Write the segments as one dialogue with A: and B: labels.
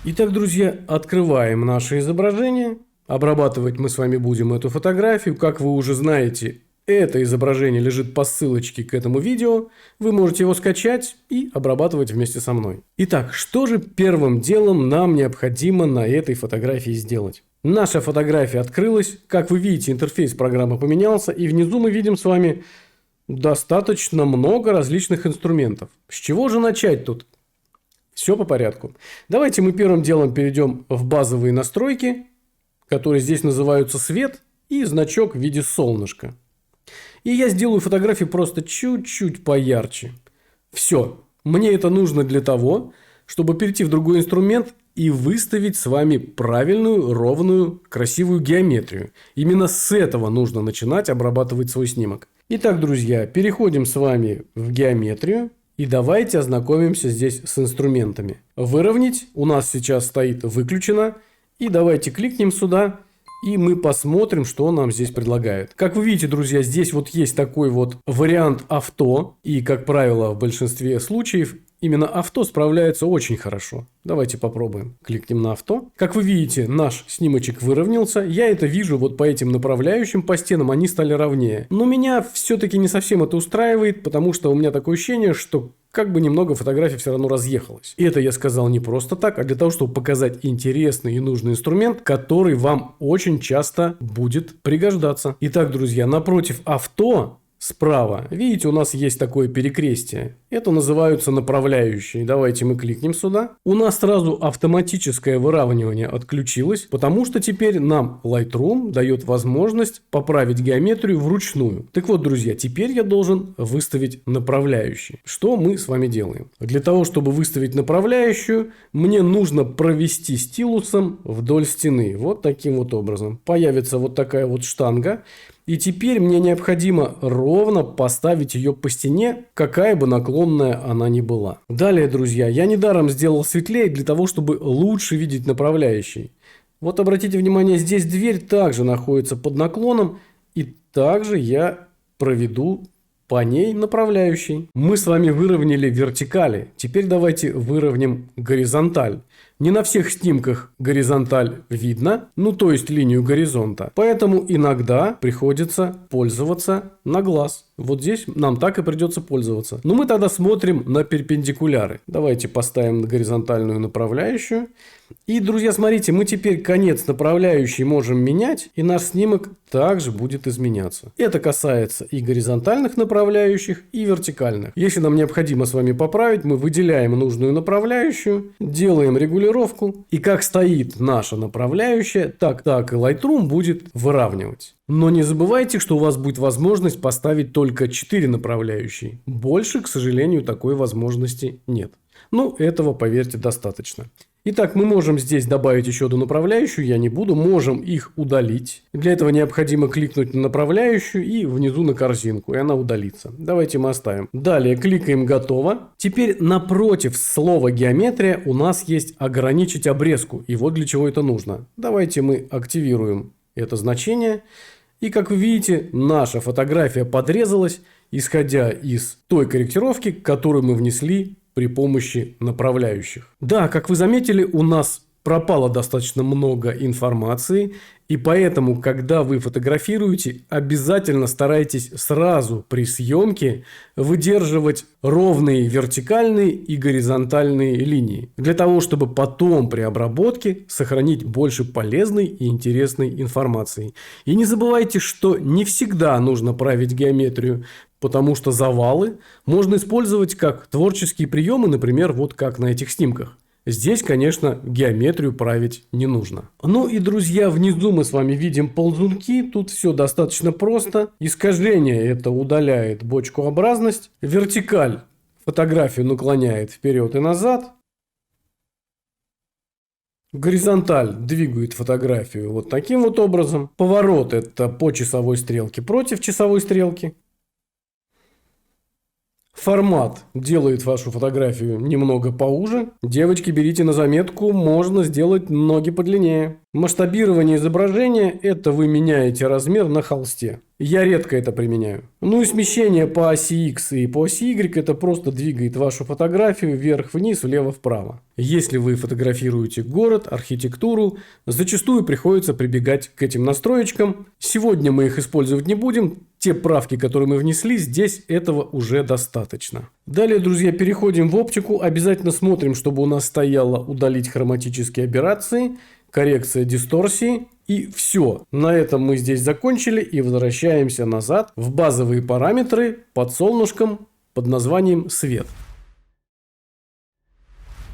A: Итак, друзья, открываем наше изображение. Обрабатывать мы с вами будем эту фотографию. Как вы уже знаете, это изображение лежит по ссылочке к этому видео. Вы можете его скачать и обрабатывать вместе со мной. Итак, что же первым делом нам необходимо на этой фотографии сделать? Наша фотография открылась. Как вы видите, интерфейс программы поменялся. И внизу мы видим с вами достаточно много различных инструментов. С чего же начать тут? Все по порядку. Давайте мы первым делом перейдем в базовые настройки, которые здесь называются свет и значок в виде солнышка. И я сделаю фотографию просто чуть-чуть поярче. Все. Мне это нужно для того, чтобы перейти в другой инструмент и выставить с вами правильную, ровную, красивую геометрию. Именно с этого нужно начинать обрабатывать свой снимок. Итак, друзья, переходим с вами в геометрию. И давайте ознакомимся здесь с инструментами. Выровнять у нас сейчас стоит выключено. И давайте кликнем сюда. И мы посмотрим, что нам здесь предлагает. Как вы видите, друзья, здесь вот есть такой вот вариант авто. И, как правило, в большинстве случаев именно авто справляется очень хорошо. Давайте попробуем. Кликнем на авто. Как вы видите, наш снимочек выровнялся. Я это вижу вот по этим направляющим по стенам. Они стали ровнее. Но меня все-таки не совсем это устраивает, потому что у меня такое ощущение, что как бы немного фотография все равно разъехалась. И это я сказал не просто так, а для того, чтобы показать интересный и нужный инструмент, который вам очень часто будет пригождаться. Итак, друзья, напротив авто справа, видите, у нас есть такое перекрестие. Это называются направляющие. Давайте мы кликнем сюда. У нас сразу автоматическое выравнивание отключилось, потому что теперь нам Lightroom дает возможность поправить геометрию вручную. Так вот, друзья, теперь я должен выставить направляющие. Что мы с вами делаем? Для того, чтобы выставить направляющую, мне нужно провести стилусом вдоль стены. Вот таким вот образом. Появится вот такая вот штанга. И теперь мне необходимо ровно поставить ее по стене, какая бы наклонная она ни была. Далее, друзья, я недаром сделал светлее для того, чтобы лучше видеть направляющий. Вот обратите внимание, здесь дверь также находится под наклоном. И также я проведу по ней направляющий. Мы с вами выровняли вертикали. Теперь давайте выровняем горизонталь. Не на всех снимках горизонталь видно, ну то есть линию горизонта. Поэтому иногда приходится пользоваться на глаз. Вот здесь нам так и придется пользоваться. Но мы тогда смотрим на перпендикуляры. Давайте поставим горизонтальную направляющую. И, друзья, смотрите, мы теперь конец направляющей можем менять, и наш снимок также будет изменяться. Это касается и горизонтальных направляющих, и вертикальных. Если нам необходимо с вами поправить, мы выделяем нужную направляющую, делаем регулировку, и как стоит наша направляющая, так и Lightroom будет выравнивать. Но не забывайте, что у вас будет возможность поставить только 4 направляющие. Больше, к сожалению, такой возможности нет. Ну, этого, поверьте, достаточно. Итак, мы можем здесь добавить еще одну направляющую, я не буду, можем их удалить. Для этого необходимо кликнуть на направляющую и внизу на корзинку, и она удалится. Давайте мы оставим. Далее кликаем «Готово». Теперь напротив слова «геометрия» у нас есть «ограничить обрезку», и вот для чего это нужно. Давайте мы активируем это значение. И как вы видите, наша фотография подрезалась, исходя из той корректировки, которую мы внесли при помощи направляющих. Да, как вы заметили, у нас пропало достаточно много информации, и поэтому, когда вы фотографируете, обязательно старайтесь сразу при съемке выдерживать ровные вертикальные и горизонтальные линии, для того, чтобы потом при обработке сохранить больше полезной и интересной информации. И не забывайте, что не всегда нужно править геометрию, потому что завалы можно использовать как творческие приемы, например, вот как на этих снимках. Здесь, конечно, геометрию править не нужно. Ну и, друзья, внизу мы с вами видим ползунки. Тут все достаточно просто. Искажение это удаляет бочкообразность. Вертикаль фотографию наклоняет вперед и назад. Горизонталь двигает фотографию вот таким вот образом. Поворот это по часовой стрелке против часовой стрелки. Формат делает вашу фотографию немного поуже. Девочки, берите на заметку, можно сделать ноги подлиннее. Масштабирование изображения – это вы меняете размер на холсте. Я редко это применяю. Ну и смещение по оси X и по оси Y это просто двигает вашу фотографию вверх-вниз, влево-вправо. Если вы фотографируете город, архитектуру, зачастую приходится прибегать к этим настроечкам. Сегодня мы их использовать не будем. Те правки, которые мы внесли, здесь этого уже достаточно. Далее, друзья, переходим в оптику. Обязательно смотрим, чтобы у нас стояло удалить хроматические аберрации, коррекция дисторсии. И все. На этом мы здесь закончили и возвращаемся назад в базовые параметры под солнышком под названием «Свет».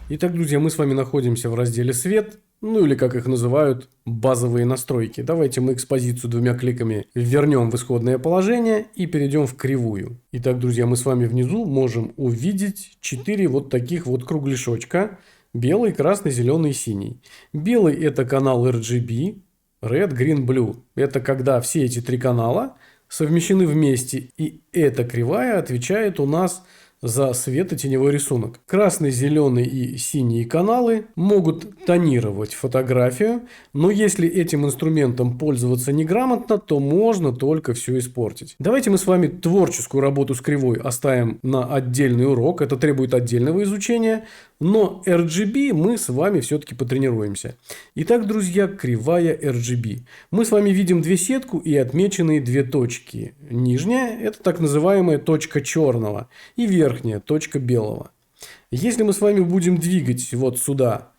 A: Итак, друзья, мы с вами находимся в разделе «Свет», ну или как их называют, базовые настройки. Давайте мы экспозицию двумя кликами вернем в исходное положение и перейдем в кривую. Итак, друзья, мы с вами внизу можем увидеть 4 вот таких вот кругляшочка. Белый, красный, зеленый, синий. Белый – это канал RGB. Red, Green, Blue. Это когда все эти 3 канала совмещены вместе. И эта кривая отвечает у нас за светотеневой рисунок. Красный, зеленый и синие каналы могут тонировать фотографию, но если этим инструментом пользоваться неграмотно, то можно только все испортить. Давайте мы с вами творческую работу с кривой оставим на отдельный урок. Это требует отдельного изучения, но RGB мы с вами все-таки потренируемся. Итак, друзья, кривая RGB. Мы с вами видим 2 сетку и отмеченные 2 точки. Нижняя – это так называемая точка черного, и верхняя точка белого. Если мы с вами будем двигать вот сюда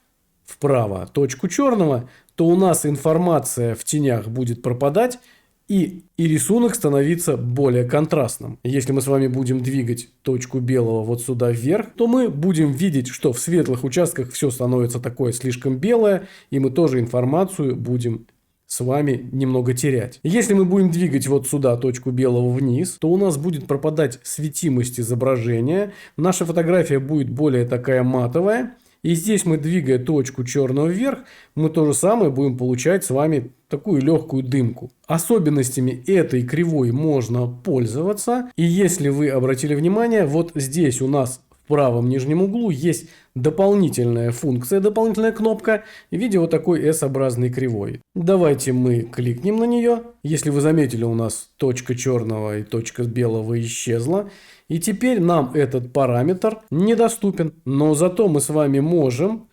A: вправо точку черного, то у нас информация в тенях будет пропадать, и рисунок становится более контрастным. Если мы с вами будем двигать точку белого вот сюда вверх, то мы будем видеть, что в светлых участках все становится такое слишком белое, и мы тоже информацию будем с вами немного терять. Если мы будем двигать вот сюда точку белого вниз, то у нас будет пропадать светимость изображения. Наша фотография будет более такая матовая. И здесь мы, двигая точку черного вверх, мы то же самое будем получать с вами такую легкую дымку. Особенностями этой кривой можно пользоваться. И если вы обратили внимание, вот здесь у нас в правом нижнем углу есть дополнительная функция, дополнительная кнопка в виде вот такой S-образной кривой. Давайте мы кликнем на нее. Если вы заметили, у нас точка черного и точка белого исчезла. И теперь нам этот параметр недоступен. Но зато мы с вами можем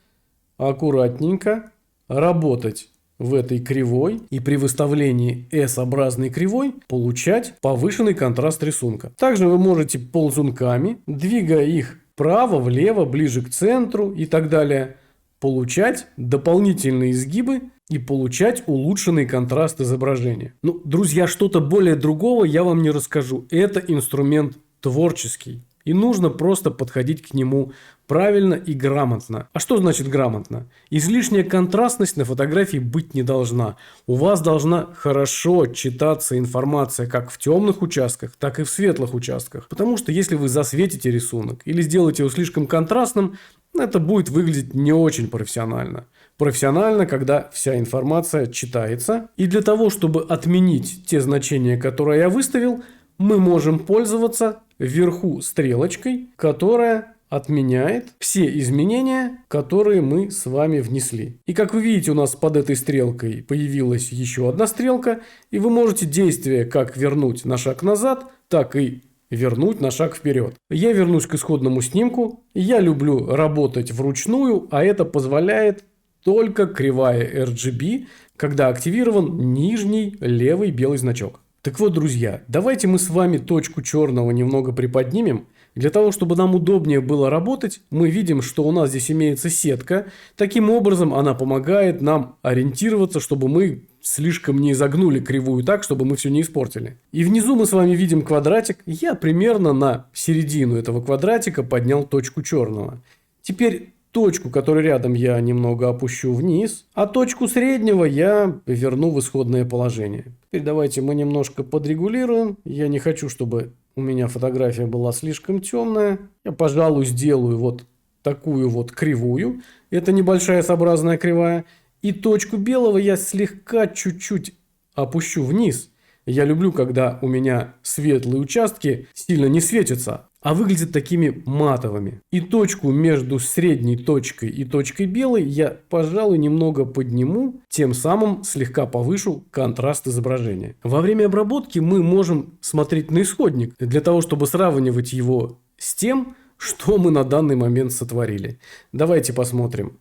A: аккуратненько работать в этой кривой и при выставлении S-образной кривой получать повышенный контраст рисунка. Также вы можете ползунками, двигая их вправо, влево, ближе к центру и так далее, получать дополнительные изгибы и получать улучшенный контраст изображения. Ну, друзья, что-то более другого я вам не расскажу. Это инструмент творческий. И нужно просто подходить к нему правильно и грамотно. А что значит грамотно? Излишняя контрастность на фотографии быть не должна. У вас должна хорошо читаться информация как в темных участках, так и в светлых участках. Потому что если вы засветите рисунок или сделаете его слишком контрастным, это будет выглядеть не очень профессионально. Профессионально, когда вся информация читается. И для того, чтобы отменить те значения, которые я выставил, мы можем пользоваться вверху стрелочкой, которая отменяет все изменения, которые мы с вами внесли. И как вы видите, у нас под этой стрелкой появилась еще одна стрелка, и вы можете действие как вернуть на шаг назад, так и вернуть на шаг вперед. Я вернусь к исходному снимку. Я люблю работать вручную, а это позволяет только кривая RGB, когда активирован нижний левый белый значок. Так вот, друзья, давайте мы с вами точку черного немного приподнимем. Для того, чтобы нам удобнее было работать, мы видим, что у нас здесь имеется сетка. Таким образом, она помогает нам ориентироваться, чтобы мы слишком не изогнули кривую так, чтобы мы все не испортили. И внизу мы с вами видим квадратик. Я примерно на середину этого квадратика поднял точку черного. Теперь точку, которая рядом, я немного опущу вниз, а точку среднего я верну в исходное положение. Теперь давайте мы немножко подрегулируем. Я не хочу, чтобы у меня фотография была слишком темная. Я, пожалуй, сделаю вот такую вот кривую. Это небольшая S-образная кривая. И точку белого я слегка чуть-чуть опущу вниз. Я люблю, когда у меня светлые участки сильно не светятся, а выглядят такими матовыми. И точку между средней точкой и точкой белой я, пожалуй, немного подниму, тем самым слегка повышу контраст изображения. Во время обработки мы можем смотреть на исходник для того, чтобы сравнивать его с тем, что мы на данный момент сотворили. Давайте посмотрим.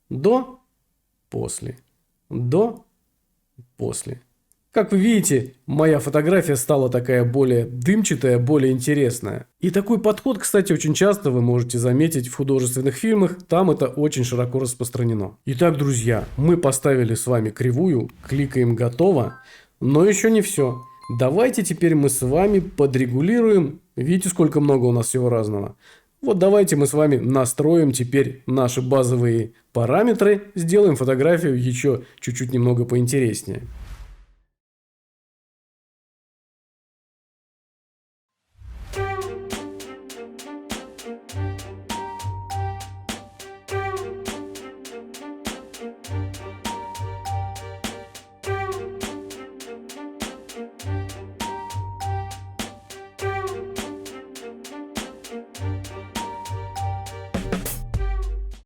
A: До, после. До, после. Как вы видите, моя фотография стала такая более дымчатая, более интересная. И такой подход, кстати, очень часто вы можете заметить в художественных фильмах, там это очень широко распространено. Итак, друзья, мы поставили с вами кривую, кликаем «Готово», но еще не все. Давайте теперь мы с вами подрегулируем, видите, сколько много у нас всего разного. Вот давайте мы с вами настроим теперь наши базовые параметры, сделаем фотографию еще чуть-чуть немного поинтереснее.